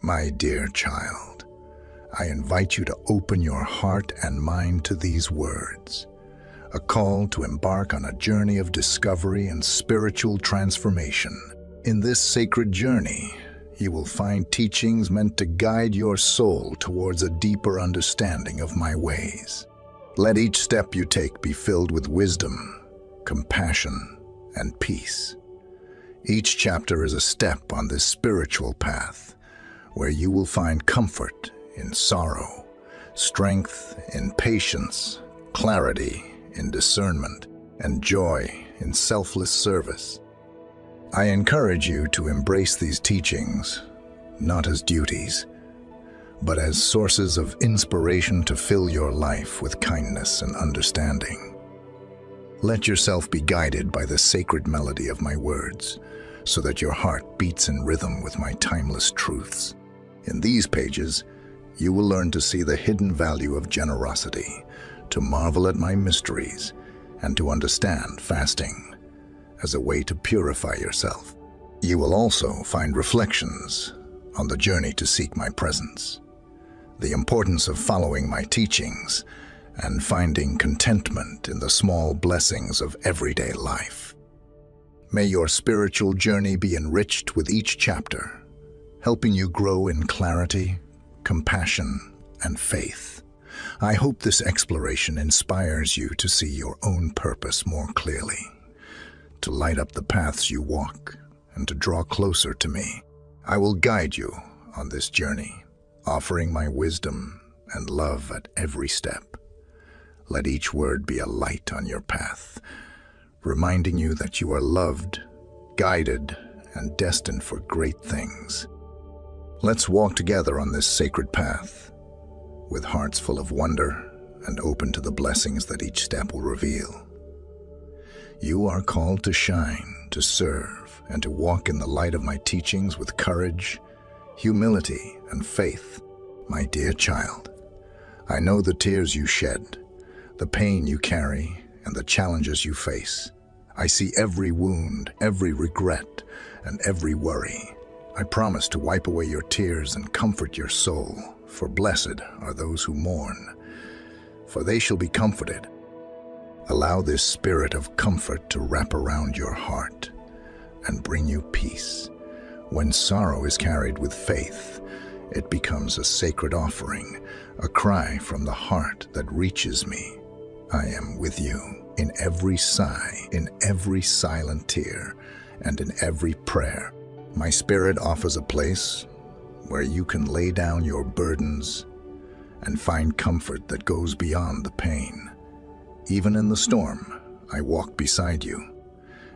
My dear child, I invite you to open your heart and mind to these words, a call to embark on a journey of discovery and spiritual transformation. In this sacred journey, you will find teachings meant to guide your soul towards a deeper understanding of my ways. Let each step you take be filled with wisdom, compassion, and peace. Each chapter is a step on this spiritual path, where you will find comfort in sorrow, strength in patience, clarity in discernment, and joy in selfless service. I encourage you to embrace these teachings, not as duties, but as sources of inspiration to fill your life with kindness and understanding. Let yourself be guided by the sacred melody of my words, so that your heart beats in rhythm with my timeless truths. In these pages, you will learn to see the hidden value of generosity, to marvel at my mysteries, and to understand fasting as a way to purify yourself. You will also find reflections on the journey to seek my presence, the importance of following my teachings, and finding contentment in the small blessings of everyday life. May your spiritual journey be enriched with each chapter, helping you grow in clarity, compassion, and faith. I hope this exploration inspires you to see your own purpose more clearly, to light up the paths you walk, and to draw closer to me. I will guide you on this journey, offering my wisdom and love at every step. Let each word be a light on your path, reminding you that you are loved, guided, and destined for great things. Let's walk together on this sacred path, with hearts full of wonder and open to the blessings that each step will reveal. You are called to shine, to serve, and to walk in the light of my teachings with courage, humility, and faith. My dear child, I know the tears you shed, the pain you carry, and the challenges you face. I see every wound, every regret, and every worry. I promise to wipe away your tears and comfort your soul, for blessed are those who mourn, for they shall be comforted. Allow this spirit of comfort to wrap around your heart and bring you peace. When sorrow is carried with faith, it becomes a sacred offering, a cry from the heart that reaches me. I am with you in every sigh, in every silent tear, and in every prayer. My spirit offers a place where you can lay down your burdens and find comfort that goes beyond the pain. Even in the storm, I walk beside you,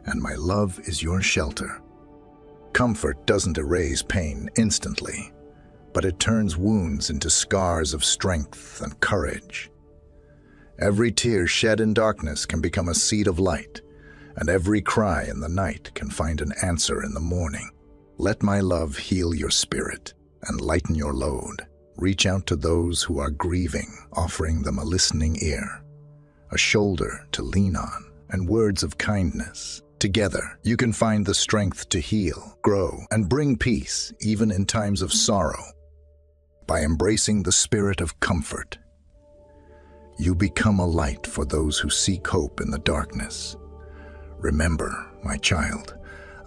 and my love is your shelter. Comfort doesn't erase pain instantly, but it turns wounds into scars of strength and courage. Every tear shed in darkness can become a seed of light, and every cry in the night can find an answer in the morning. Let my love heal your spirit and lighten your load. Reach out to those who are grieving, offering them a listening ear, a shoulder to lean on, and words of kindness. Together, you can find the strength to heal, grow, and bring peace even in times of sorrow. By embracing the spirit of comfort, you become a light for those who seek hope in the darkness. Remember, my child,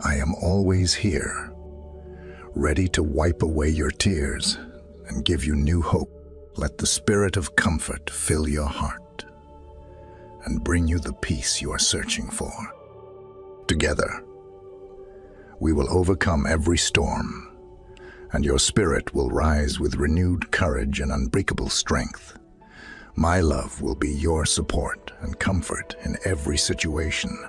I am always here, ready to wipe away your tears and give you new hope. Let the spirit of comfort fill your heart and bring you the peace you are searching for. Together, we will overcome every storm, and your spirit will rise with renewed courage and unbreakable strength. My love will be your support and comfort in every situation.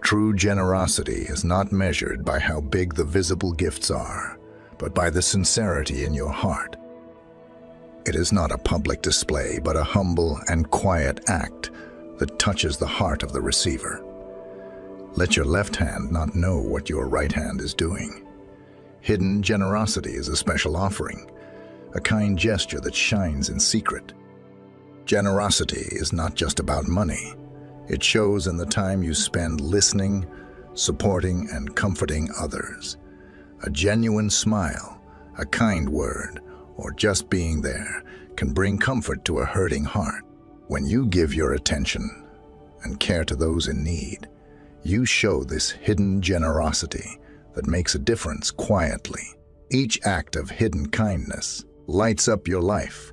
True generosity is not measured by how big the visible gifts are, but by the sincerity in your heart. It is not a public display, but a humble and quiet act that touches the heart of the receiver. Let your left hand not know what your right hand is doing. Hidden generosity is a special offering, a kind gesture that shines in secret. Generosity is not just about money. It shows in the time you spend listening, supporting, and comforting others. A genuine smile, A kind word, or just being there, can bring comfort to a hurting heart. When you give your attention and care to those in need, you show this hidden generosity that makes a difference quietly. Each act of hidden kindness lights up your life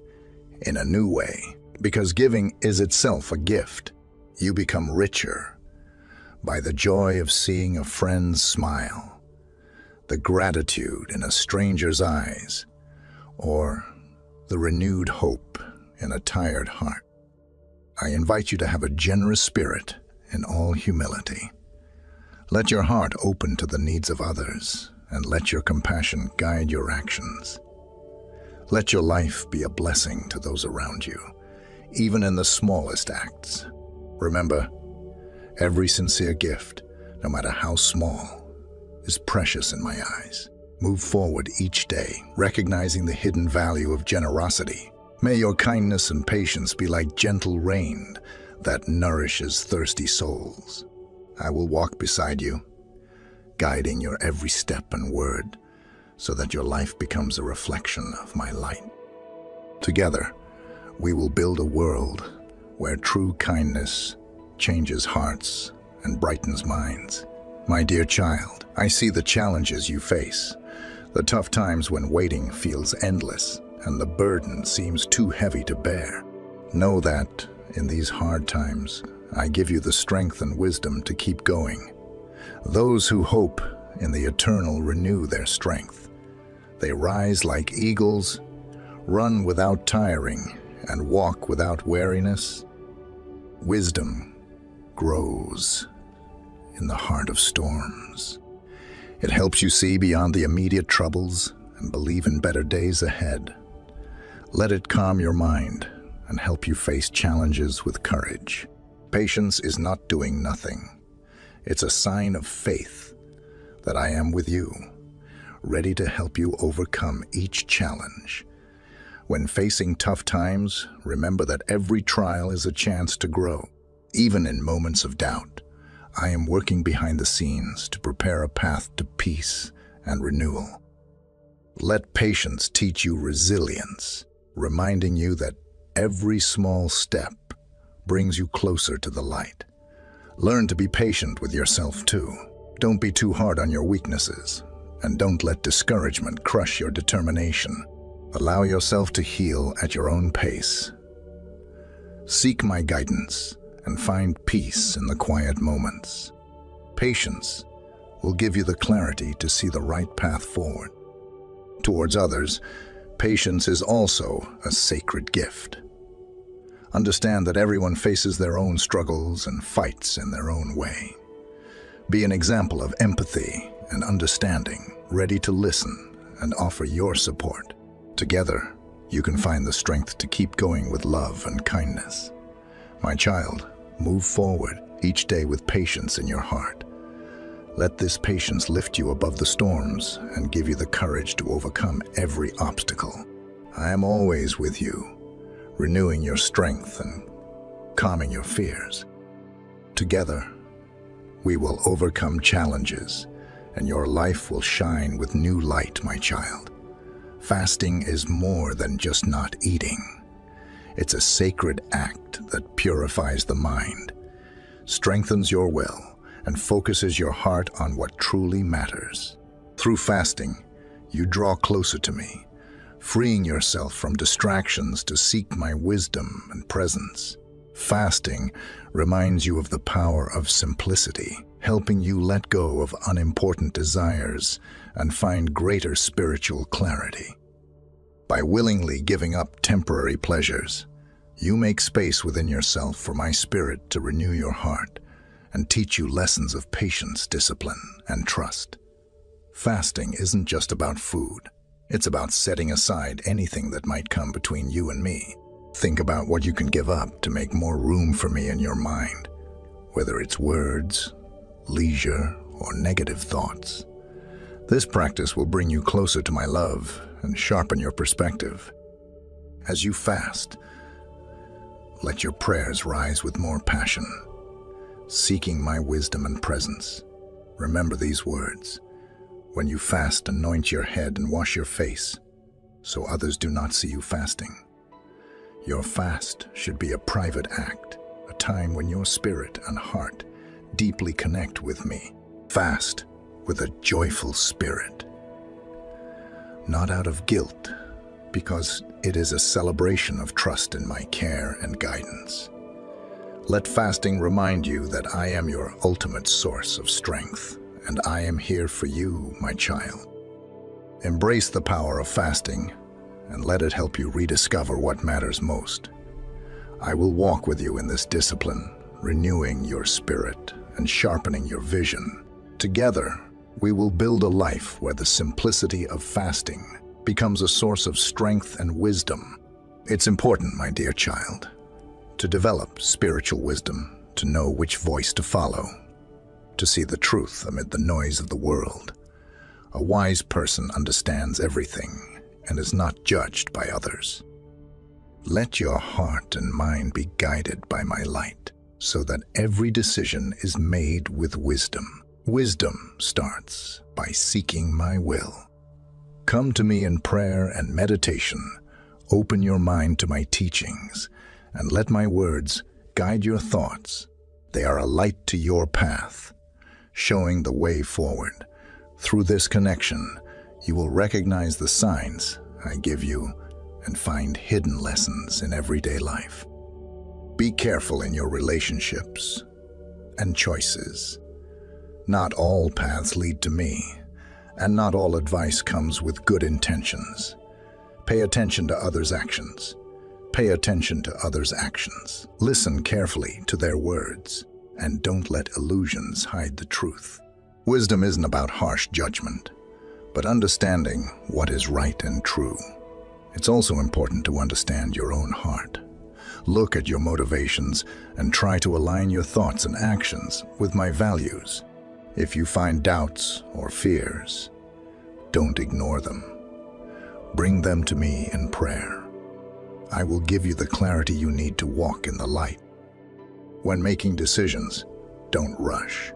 in a new way, because giving is itself a gift. You become richer by the joy of seeing a friend's smile, the gratitude in a stranger's eyes, or the renewed hope in a tired heart. I invite you to have a generous spirit in all humility. Let your heart open to the needs of others, and let your compassion guide your actions. Let your life be a blessing to those around you, even in the smallest acts. Remember, every sincere gift, no matter how small, is precious in my eyes. Move forward each day, recognizing the hidden value of generosity. May your kindness and patience be like gentle rain that nourishes thirsty souls. I will walk beside you, guiding your every step and word, so that your life becomes a reflection of my light. Together, we will build a world where true kindness changes hearts and brightens minds. My dear child, I see the challenges you face, the tough times when waiting feels endless and the burden seems too heavy to bear. Know that in these hard times, I give you the strength and wisdom to keep going. Those who hope in the eternal renew their strength. They rise like eagles, run without tiring, and walk without weariness. Wisdom grows in the heart of storms. It helps you see beyond the immediate troubles and believe in better days ahead. Let it calm your mind and help you face challenges with courage. Patience is not doing nothing. It's a sign of faith that I am with you, ready to help you overcome each challenge. When facing tough times, remember that every trial is a chance to grow. Even in moments of doubt, I am working behind the scenes to prepare a path to peace and renewal. Let patience teach you resilience, reminding you that every small step brings you closer to the light. Learn to be patient with yourself too. Don't be too hard on your weaknesses, and don't let discouragement crush your determination. Allow yourself to heal at your own pace. Seek my guidance and find peace in the quiet moments. Patience will give you the clarity to see the right path forward. Towards others, patience is also a sacred gift. Understand that everyone faces their own struggles and fights in their own way. Be an example of empathy and understanding, ready to listen and offer your support. Together, you can find the strength to keep going with love and kindness. My child, move forward each day with patience in your heart. Let this patience lift you above the storms and give you the courage to overcome every obstacle. I am always with you, renewing your strength and calming your fears. Together, we will overcome challenges, and your life will shine with new light, my child. Fasting is more than just not eating. It's a sacred act that purifies the mind, strengthens your will, and focuses your heart on what truly matters. Through fasting, you draw closer to me, freeing yourself from distractions to seek my wisdom and presence. Fasting reminds you of the power of simplicity, helping you let go of unimportant desires and find greater spiritual clarity. By willingly giving up temporary pleasures, you make space within yourself for my spirit to renew your heart and teach you lessons of patience, discipline, and trust. Fasting isn't just about food. It's about setting aside anything that might come between you and me. Think about what you can give up to make more room for me in your mind, whether it's words, leisure, or negative thoughts. This practice will bring you closer to my love and sharpen your perspective. As you fast, let your prayers rise with more passion, seeking my wisdom and presence. Remember these words: When you fast, anoint your head and wash your face, so others do not see you fasting. Your fast should be a private act, a time when your spirit and heart deeply connect with me. Fast with a joyful spirit, not out of guilt, because it is a celebration of trust in my care and guidance. Let fasting remind you that I am your ultimate source of strength, and I am here for you, my child. Embrace the power of fasting and let it help you rediscover what matters most. I will walk with you in this discipline, renewing your spirit and sharpening your vision. Together, we will build a life where the simplicity of fasting becomes a source of strength and wisdom. It's important, my dear child, to develop spiritual wisdom, to know which voice to follow, to see the truth amid the noise of the world. A wise person understands everything and is not judged by others. Let your heart and mind be guided by my light, so that every decision is made with wisdom. Wisdom starts by seeking my will. Come to me in prayer and meditation. Open your mind to my teachings, and let my words guide your thoughts. They are a light to your path, showing the way forward. Through this connection, you will recognize the signs I give you and find hidden lessons in everyday life. Be careful in your relationships and choices. Not all paths lead to me, and not all advice comes with good intentions. Pay attention to others' actions. Pay attention to others' actions. Listen carefully to their words, and don't let illusions hide the truth. Wisdom isn't about harsh judgment, but understanding what is right and true. It's also important to understand your own heart. Look at your motivations and try to align your thoughts and actions with my values. If you find doubts or fears, don't ignore them. Bring them to me in prayer. I will give you the clarity you need to walk in the light. When making decisions, don't rush.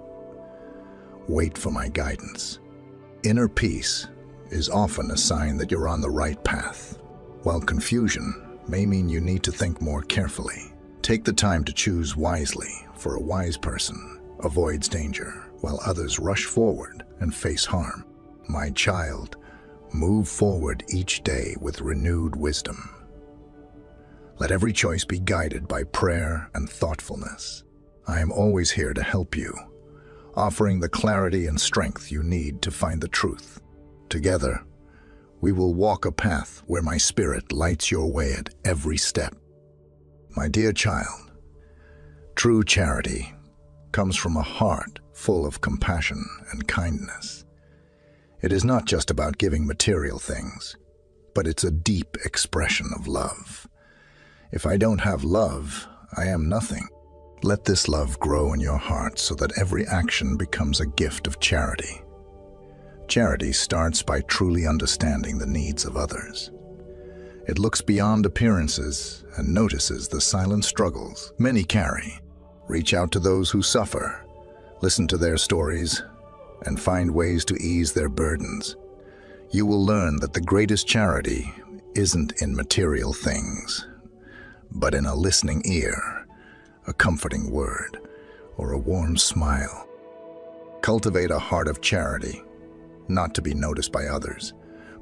Wait for my guidance. Inner peace is often a sign that you're on the right path, while confusion may mean you need to think more carefully. Take the time to choose wisely, for a wise person avoids danger, while others rush forward and face harm. My child, move forward each day with renewed wisdom. Let every choice be guided by prayer and thoughtfulness. I am always here to help you, offering the clarity and strength you need to find the truth. Together, we will walk a path where my spirit lights your way at every step. My dear child, true charity comes from a heart full of compassion and kindness. It is not just about giving material things, but it's a deep expression of love. If I don't have love, I am nothing. Let this love grow in your heart so that every action becomes a gift of charity. Charity starts by truly understanding the needs of others. It looks beyond appearances and notices the silent struggles many carry. Reach out to those who suffer, listen to their stories, and find ways to ease their burdens. You will learn that the greatest charity isn't in material things, but in a listening ear, a comforting word, or a warm smile. Cultivate a heart of charity, not to be noticed by others,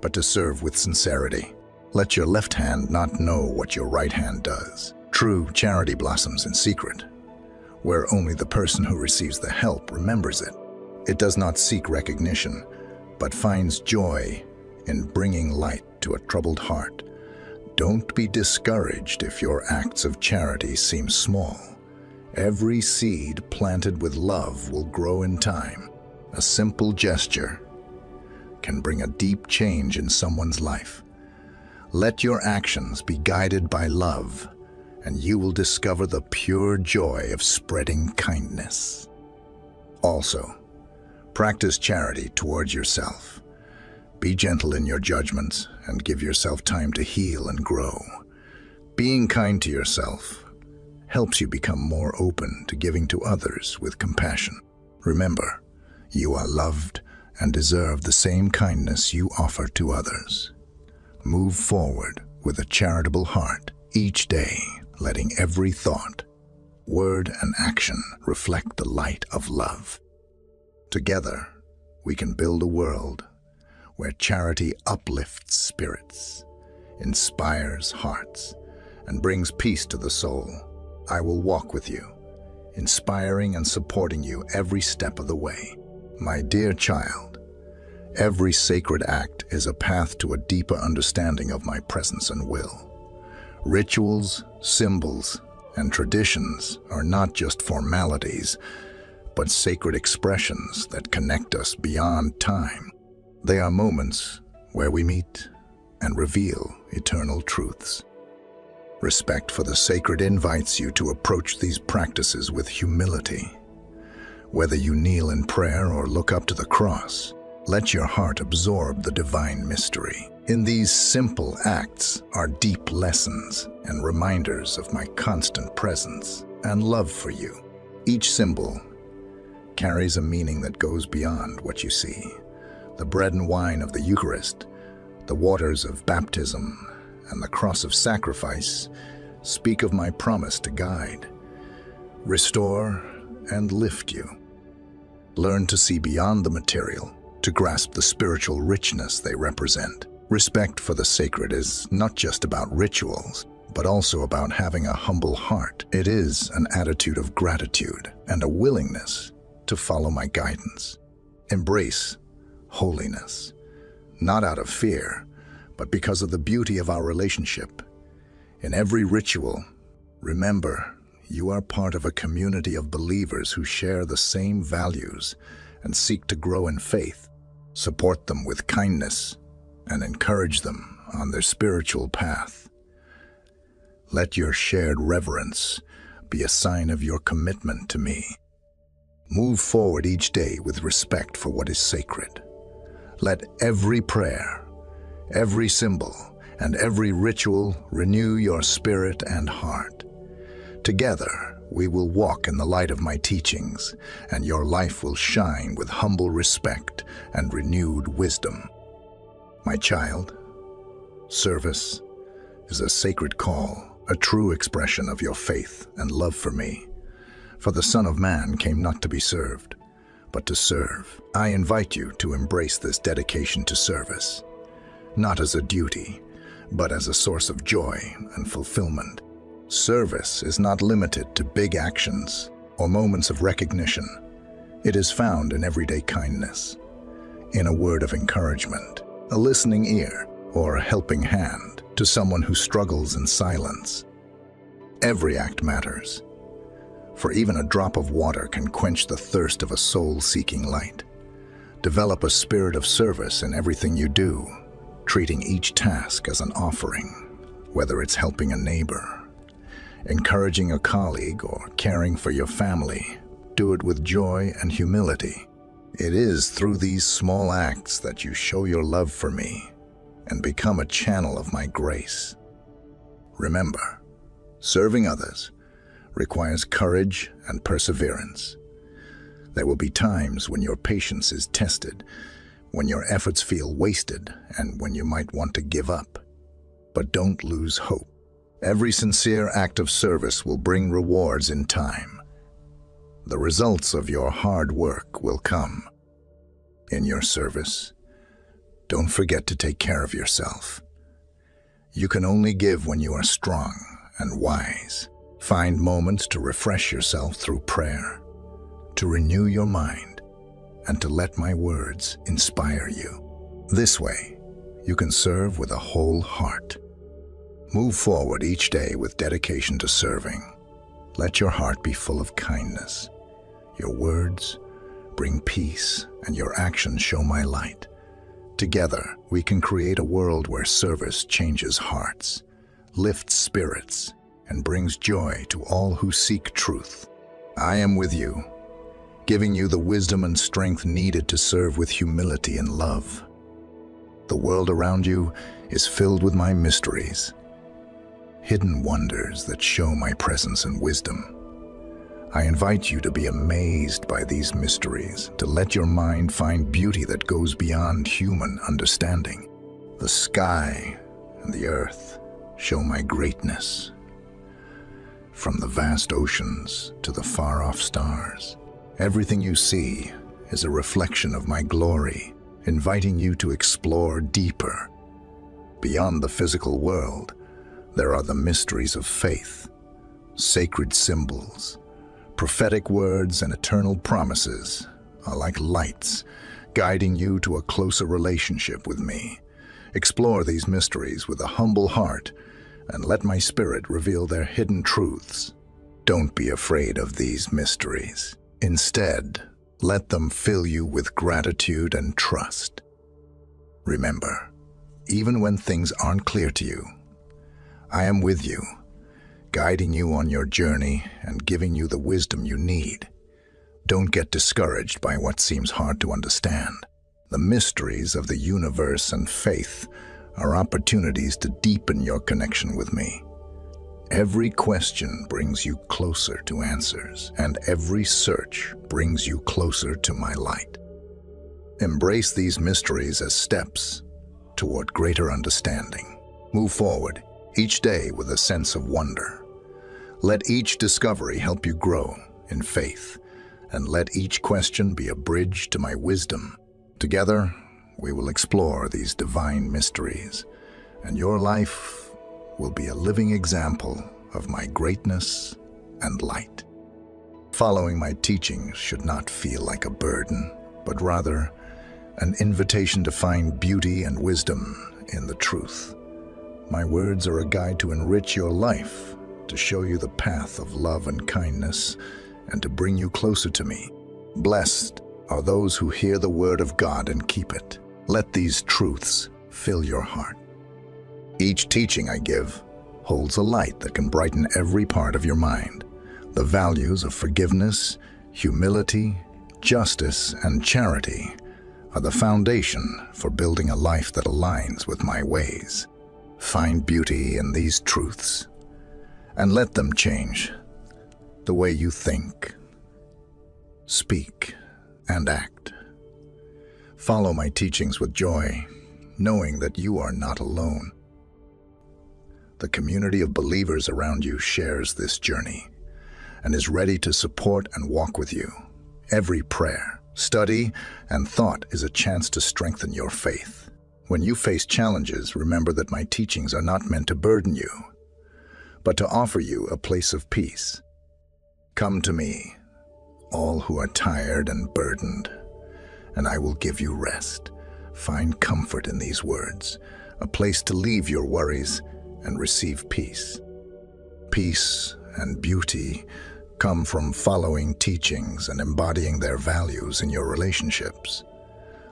but to serve with sincerity. Let your left hand not know what your right hand does. True charity blossoms in secret, where only the person who receives the help remembers it. It does not seek recognition, but finds joy in bringing light to a troubled heart. Don't be discouraged if your acts of charity seem small. Every seed planted with love will grow in time. A simple gesture can bring a deep change in someone's life. Let your actions be guided by love, and you will discover the pure joy of spreading kindness. Also, practice charity towards yourself. Be gentle in your judgments and give yourself time to heal and grow. Being kind to yourself helps you become more open to giving to others with compassion. Remember, you are loved and deserve the same kindness you offer to others. Move forward with a charitable heart each day, letting every thought, word, and action reflect the light of love. Together, we can build a world where charity uplifts spirits, inspires hearts, and brings peace to the soul. I will walk with you, inspiring and supporting you every step of the way. My dear child, every sacred act is a path to a deeper understanding of my presence and will. Rituals, symbols, and traditions are not just formalities, but sacred expressions that connect us beyond time. They are moments where we meet and reveal eternal truths. Respect for the sacred invites you to approach these practices with humility. Whether you kneel in prayer or look up to the cross, let your heart absorb the divine mystery. In these simple acts are deep lessons and reminders of my constant presence and love for you. Each symbol carries a meaning that goes beyond what you see. The bread and wine of the Eucharist, the waters of baptism, and the cross of sacrifice speak of my promise to guide, restore, and lift you. Learn to see beyond the material, to grasp the spiritual richness they represent. Respect for the sacred is not just about rituals, but also about having a humble heart. It is an attitude of gratitude and a willingness to follow my guidance. Embrace holiness, not out of fear, but because of the beauty of our relationship. In every ritual, remember, you are part of a community of believers who share the same values and seek to grow in faith. Support them with kindness and encourage them on their spiritual path. Let your shared reverence be a sign of your commitment to me. Move forward each day with respect for what is sacred. Let every prayer, every symbol, and every ritual renew your spirit and heart. Together, we will walk in the light of my teachings, and your life will shine with humble respect and renewed wisdom. My child, service is a sacred call, a true expression of your faith and love for me. For the Son of Man came not to be served, but to serve. I invite you to embrace this dedication to service, not as a duty, but as a source of joy and fulfillment. Service is not limited to big actions or moments of recognition. It is found in everyday kindness, in a word of encouragement, a listening ear, or a helping hand to someone who struggles in silence. Every act matters, for even a drop of water can quench the thirst of a soul seeking light. Develop a spirit of service in everything you do, treating each task as an offering, whether it's helping a neighbor, encouraging a colleague, or caring for your family. Do it with joy and humility. It is through these small acts that you show your love for me and become a channel of my grace. Remember, serving others requires courage and perseverance. There will be times when your patience is tested, when your efforts feel wasted, and when you might want to give up. But don't lose hope. Every sincere act of service will bring rewards in time. The results of your hard work will come. In your service, don't forget to take care of yourself. You can only give when you are strong and wise. Find moments to refresh yourself through prayer, to renew your mind, and to let my words inspire you. This way, you can serve with a whole heart. Move forward each day with dedication to serving. Let your heart be full of kindness. Your words bring peace, and your actions show my light. Together, we can create a world where service changes hearts, lifts spirits, and brings joy to all who seek truth. I am with you, giving you the wisdom and strength needed to serve with humility and love. The world around you is filled with my mysteries, hidden wonders that show my presence and wisdom. I invite you to be amazed by these mysteries, to let your mind find beauty that goes beyond human understanding. The sky and the earth show my greatness, from the vast oceans to the far-off stars. Everything you see is a reflection of my glory, inviting you to explore deeper. Beyond the physical world, there are the mysteries of faith, sacred symbols, prophetic words, and eternal promises are like lights, guiding you to a closer relationship with me. Explore these mysteries with a humble heart and let my spirit reveal their hidden truths. Don't be afraid of these mysteries. Instead, let them fill you with gratitude and trust. Remember, even when things aren't clear to you, I am with you, guiding you on your journey and giving you the wisdom you need. Don't get discouraged by what seems hard to understand. The mysteries of the universe and faith are opportunities to deepen your connection with me. Every question brings you closer to answers, and every search brings you closer to my light. Embrace these mysteries as steps toward greater understanding. Move forward each day with a sense of wonder. Let each discovery help you grow in faith, and let each question be a bridge to my wisdom. Together, we will explore these divine mysteries, and your life will be a living example of my greatness and light. Following my teachings should not feel like a burden, but rather an invitation to find beauty and wisdom in the truth. My words are a guide to enrich your life, to show you the path of love and kindness, and to bring you closer to me. Blessed are those who hear the word of God and keep it. Let these truths fill your heart. Each teaching I give holds a light that can brighten every part of your mind. The values of forgiveness, humility, justice, and charity are the foundation for building a life that aligns with my ways. Find beauty in these truths and let them change the way you think, speak, and act. Follow my teachings with joy, knowing that you are not alone. The community of believers around you shares this journey and is ready to support and walk with you. Every prayer, study, and thought is a chance to strengthen your faith. When you face challenges, remember that my teachings are not meant to burden you, but to offer you a place of peace. Come to me, all who are tired and burdened, and I will give you rest. Find comfort in these words, a place to leave your worries and receive peace. Peace and beauty come from following teachings and embodying their values in your relationships.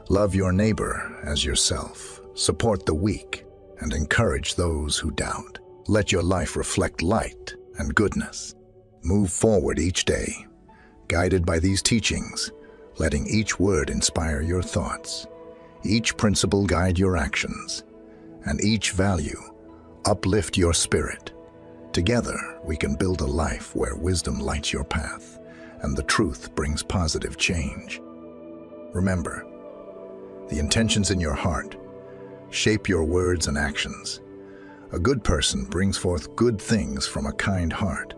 Love your neighbor as yourself, support the weak, and encourage those who doubt. Let your life reflect light and goodness. Move forward each day, guided by these teachings, letting each word inspire your thoughts, each principle guide your actions, and each value uplift your spirit. Together, we can build a life where wisdom lights your path and the truth brings positive change. Remember, the intentions in your heart shape your words and actions. A good person brings forth good things from a kind heart.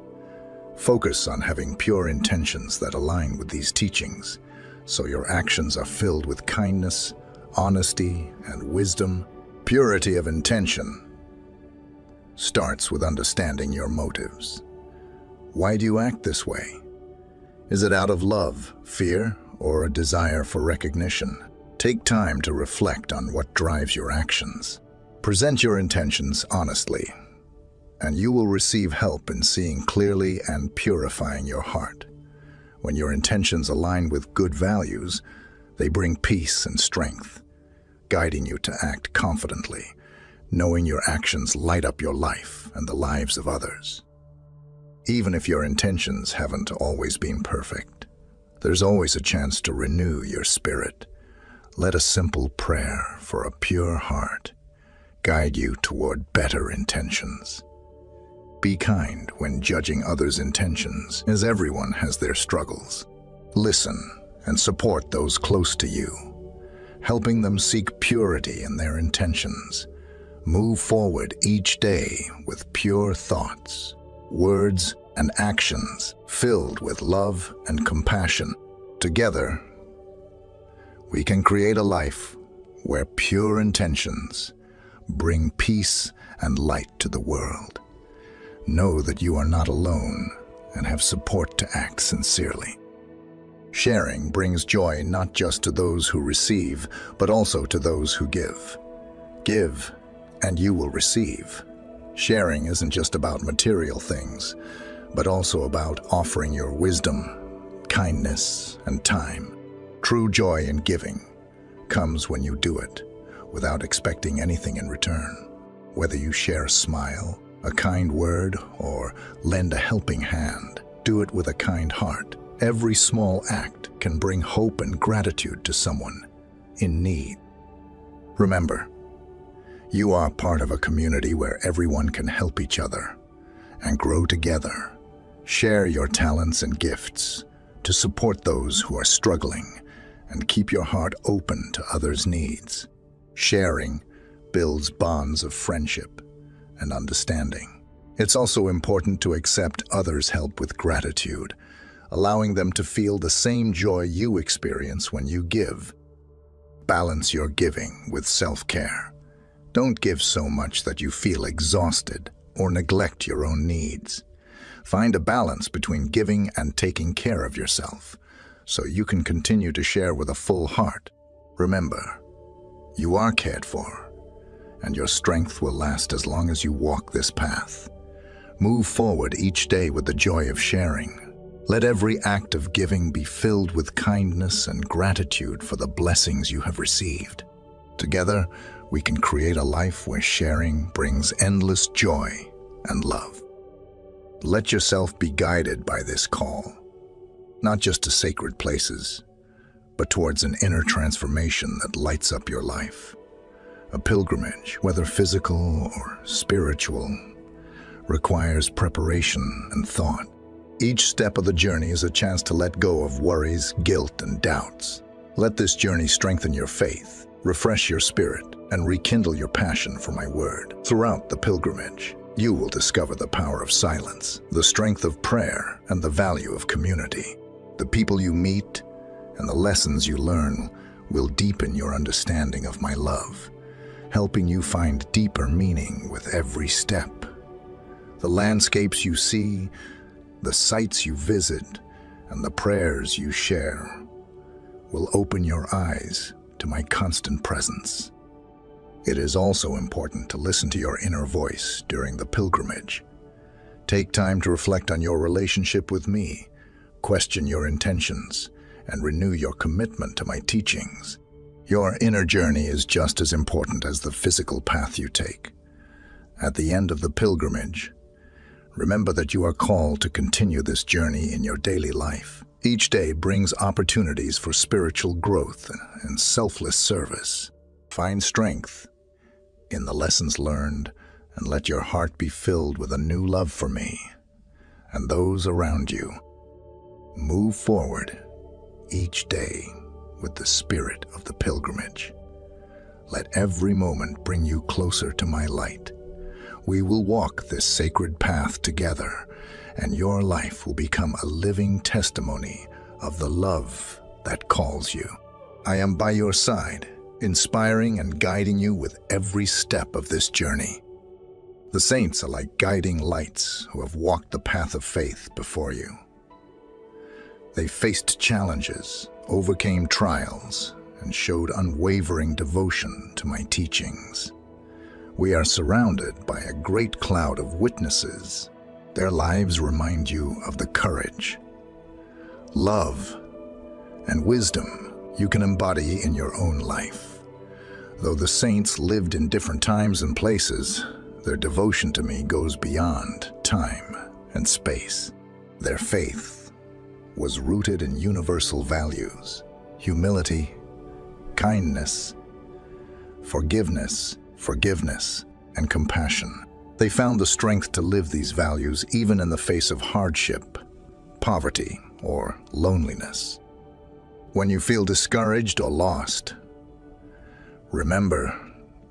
Focus on having pure intentions that align with these teachings, so your actions are filled with kindness, honesty, and wisdom. Purity of intention starts with understanding your motives. Why do you act this way? Is it out of love, fear, or a desire for recognition? Take time to reflect on what drives your actions. Present your intentions honestly, and you will receive help in seeing clearly and purifying your heart. When your intentions align with good values, they bring peace and strength, guiding you to act confidently, knowing your actions light up your life and the lives of others. Even if your intentions haven't always been perfect, there's always a chance to renew your spirit. Let a simple prayer for a pure heart guide you toward better intentions. Be kind when judging others' intentions, as everyone has their struggles. Listen and support those close to you, helping them seek purity in their intentions. Move forward each day with pure thoughts, words, and actions filled with love and compassion. Together, we can create a life where pure intentions bring peace and light to the world. Know that you are not alone and have support to act sincerely. Sharing brings joy not just to those who receive, but also to those who give. Give, and you will receive. Sharing isn't just about material things, but also about offering your wisdom, kindness, and time. True joy in giving comes when you do it without expecting anything in return. Whether you share a smile, a kind word, or lend a helping hand, do it with a kind heart. Every small act can bring hope and gratitude to someone in need. Remember, you are part of a community where everyone can help each other and grow together. Share your talents and gifts to support those who are struggling and keep your heart open to others' needs. Sharing builds bonds of friendship and understanding. It's also important to accept others' help with gratitude, allowing them to feel the same joy you experience when you give. Balance your giving with self-care. Don't give so much that you feel exhausted or neglect your own needs. Find a balance between giving and taking care of yourself, so you can continue to share with a full heart. Remember, you are cared for, and your strength will last as long as you walk this path. Move forward each day with the joy of sharing. Let every act of giving be filled with kindness and gratitude for the blessings you have received. Together, we can create a life where sharing brings endless joy and love. Let yourself be guided by this call, not just to sacred places, but towards an inner transformation that lights up your life. A pilgrimage, whether physical or spiritual, requires preparation and thought. Each step of the journey is a chance to let go of worries, guilt, and doubts. Let this journey strengthen your faith, refresh your spirit, and rekindle your passion for my word. Throughout the pilgrimage, you will discover the power of silence, the strength of prayer, and the value of community. The people you meet and the lessons you learn will deepen your understanding of my love, helping you find deeper meaning with every step. The landscapes you see, the sights you visit, and the prayers you share will open your eyes to my constant presence. It is also important to listen to your inner voice during the pilgrimage. Take time to reflect on your relationship with me, question your intentions, and renew your commitment to my teachings. Your inner journey is just as important as the physical path you take. At the end of the pilgrimage, remember that you are called to continue this journey in your daily life. Each day brings opportunities for spiritual growth and selfless service. Find strength in the lessons learned and let your heart be filled with a new love for me and those around you. Move forward each day with the spirit of the pilgrimage. Let every moment bring you closer to my light. We will walk this sacred path together, and your life will become a living testimony of the love that calls you. I am by your side, inspiring and guiding you with every step of this journey. The saints are like guiding lights who have walked the path of faith before you. They faced challenges, overcame trials, and showed unwavering devotion to my teachings. We are surrounded by a great cloud of witnesses. Their lives remind you of the courage, love, and wisdom you can embody in your own life. Though the saints lived in different times and places, their devotion to me goes beyond time and space. Their faith was rooted in universal values: humility, kindness, forgiveness, and compassion. They found the strength to live these values even in the face of hardship, poverty, or loneliness. When you feel discouraged or lost, remember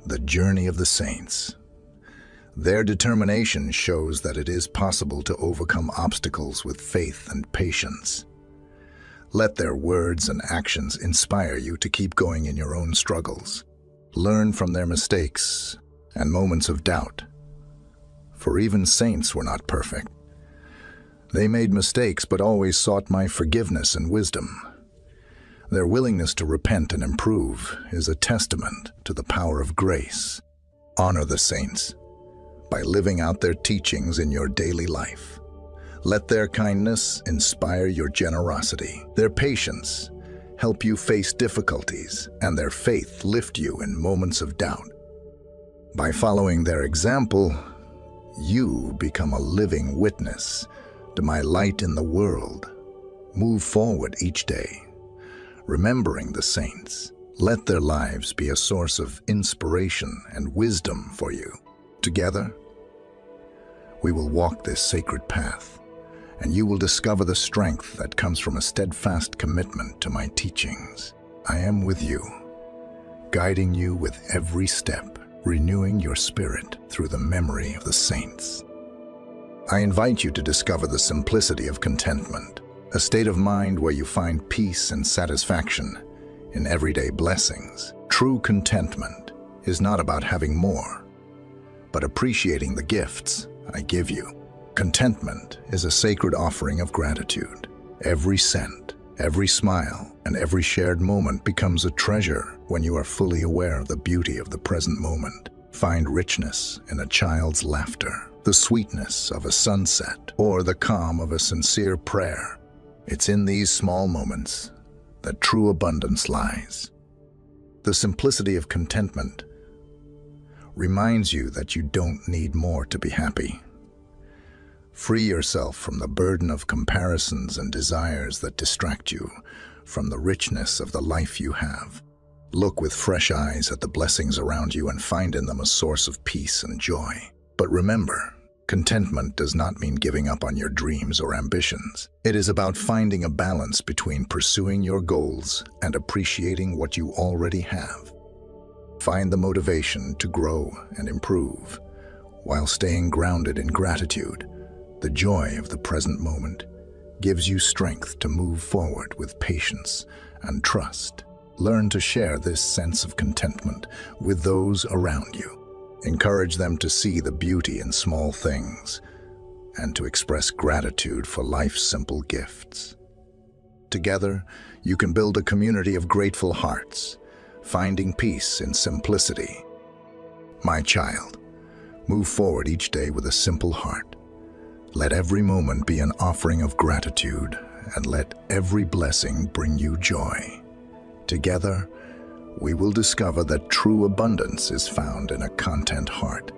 the journey of the saints. Their determination shows that it is possible to overcome obstacles with faith and patience. Let their words and actions inspire you to keep going in your own struggles. Learn from their mistakes and moments of doubt. For even saints were not perfect. They made mistakes but always sought my forgiveness and wisdom. Their willingness to repent and improve is a testament to the power of grace. Honor the saints by living out their teachings in your daily life. Let their kindness inspire your generosity, their patience help you face difficulties, and their faith lift you in moments of doubt. By following their example, you become a living witness to my light in the world. Move forward each day, remembering the saints. Let their lives be a source of inspiration and wisdom for you. Together, we will walk this sacred path, and you will discover the strength that comes from a steadfast commitment to my teachings. I am with you, guiding you with every step, renewing your spirit through the memory of the saints. I invite you to discover the simplicity of contentment, a state of mind where you find peace and satisfaction in everyday blessings. True contentment is not about having more, but appreciating the gifts I give you. Contentment is a sacred offering of gratitude. Every cent, every smile, and every shared moment becomes a treasure when you are fully aware of the beauty of the present moment. Find richness in a child's laughter, the sweetness of a sunset, or the calm of a sincere prayer. It's in these small moments that true abundance lies. The simplicity of contentment reminds you that you don't need more to be happy. Free yourself from the burden of comparisons and desires that distract you from the richness of the life you have. Look with fresh eyes at the blessings around you and find in them a source of peace and joy. But remember, contentment does not mean giving up on your dreams or ambitions. It is about finding a balance between pursuing your goals and appreciating what you already have. Find the motivation to grow and improve while staying grounded in gratitude. The joy of the present moment gives you strength to move forward with patience and trust. Learn to share this sense of contentment with those around you. Encourage them to see the beauty in small things and to express gratitude for life's simple gifts. Together, you can build a community of grateful hearts, finding peace in simplicity. My child, move forward each day with a simple heart. Let every moment be an offering of gratitude, and let every blessing bring you joy. Together, we will discover that true abundance is found in a content heart,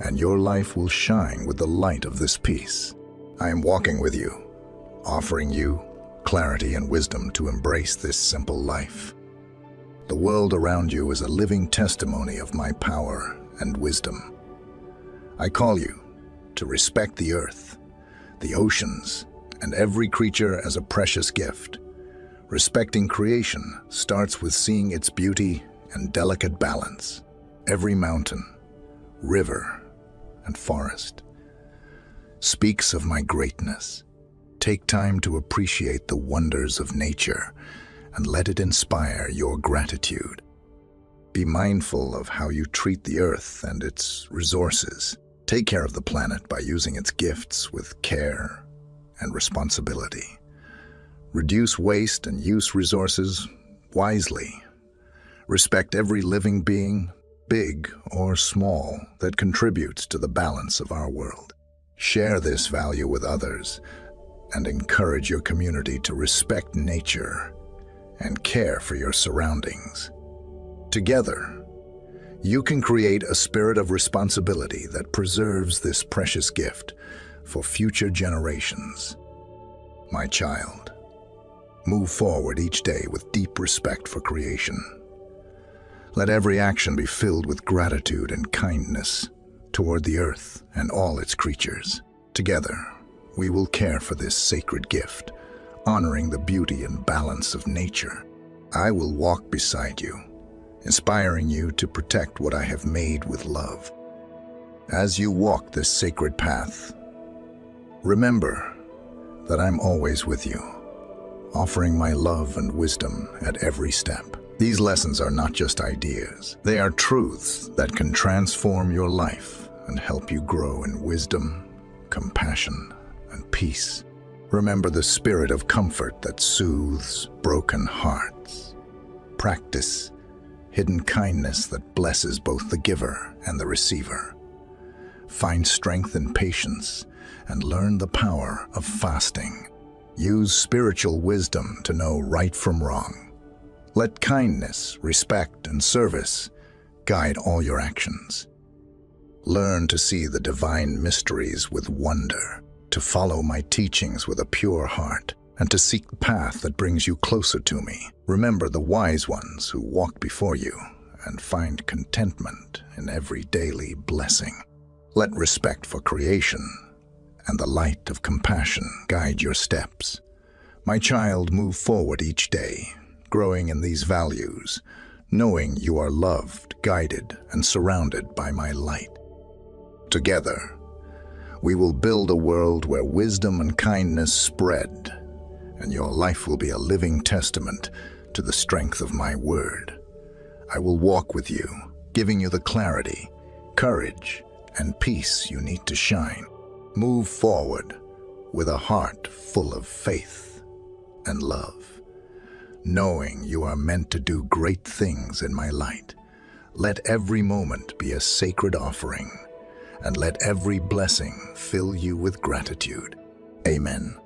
and your life will shine with the light of this peace. I am walking with you, offering you clarity and wisdom to embrace this simple life. The world around you is a living testimony of my power and wisdom. I call you to respect the earth, the oceans, and every creature as a precious gift. Respecting creation starts with seeing its beauty and delicate balance. Every mountain, river, and forest speaks of my greatness. Take time to appreciate the wonders of nature and let it inspire your gratitude. Be mindful of how you treat the earth and its resources. Take care of the planet by using its gifts with care and responsibility. Reduce waste and use resources wisely. Respect every living being, big or small, that contributes to the balance of our world. Share this value with others and encourage your community to respect nature and care for your surroundings. Together, you can create a spirit of responsibility that preserves this precious gift for future generations. My child, move forward each day with deep respect for creation. Let every action be filled with gratitude and kindness toward the earth and all its creatures. Together, we will care for this sacred gift, honoring the beauty and balance of nature. I will walk beside you, inspiring you to protect what I have made with love. As you walk this sacred path, remember that I'm always with you, offering my love and wisdom at every step. These lessons are not just ideas. They are truths that can transform your life and help you grow in wisdom, compassion, and peace. Remember the spirit of comfort that soothes broken hearts. Practice hidden kindness that blesses both the giver and the receiver. Find strength in patience and learn the power of fasting. Use spiritual wisdom to know right from wrong. Let kindness, respect, and service guide all your actions. Learn to see the divine mysteries with wonder, to follow my teachings with a pure heart, and to seek the path that brings you closer to me. Remember the wise ones who walked before you and find contentment in every daily blessing. Let respect for creation and the light of compassion guide your steps. My child, move forward each day, growing in these values, knowing you are loved, guided, and surrounded by my light. Together, we will build a world where wisdom and kindness spread, and your life will be a living testament to the strength of my word. I will walk with you, giving you the clarity, courage, and peace you need to shine. Move forward with a heart full of faith and love, knowing you are meant to do great things in my light. Let every moment be a sacred offering, and let every blessing fill you with gratitude. Amen.